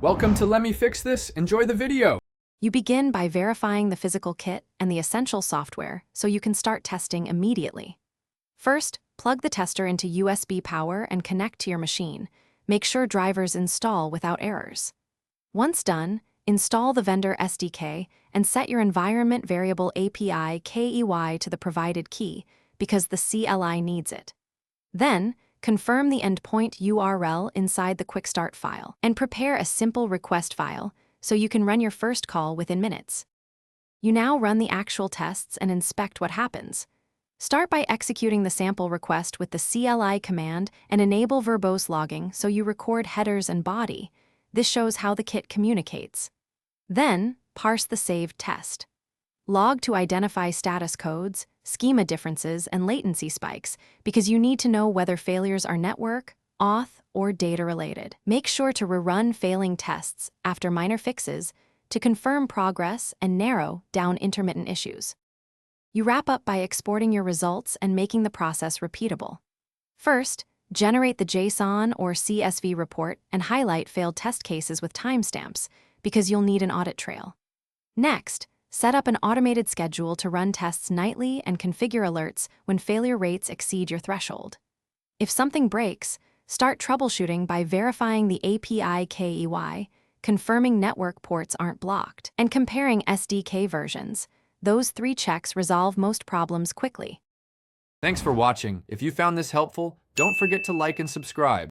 Welcome to Let Me Fix This. Enjoy the video. You begin by verifying the physical kit and the essential software so you can start testing immediately. First, plug the tester into USB power and connect to your machine. Make sure drivers install without errors. Once done, install the vendor SDK and set your environment variable API KEY to the provided key because the CLI needs it. Then, confirm the endpoint URL inside the Quick Start file and prepare a simple request file so you can run your first call within minutes. You now run the actual tests and inspect what happens. Start by executing the sample request with the CLI command and enable verbose logging so you record headers and body. This shows how the kit communicates. Then, parse the saved test. Log to identify status codes, schema differences, and latency spikes because you need to know whether failures are network, auth, or data-related. Make sure to rerun failing tests after minor fixes to confirm progress and narrow down intermittent issues. You wrap up by exporting your results and making the process repeatable. First, generate the JSON or CSV report and highlight failed test cases with timestamps because you'll need an audit trail. Next, set up an automated schedule to run tests nightly and configure alerts when failure rates exceed your threshold. If something breaks, start troubleshooting by verifying the API KEY, confirming network ports aren't blocked, and comparing SDK versions. Those 3 checks resolve most problems quickly. Thanks for watching. If you found this helpful, don't forget to like and subscribe.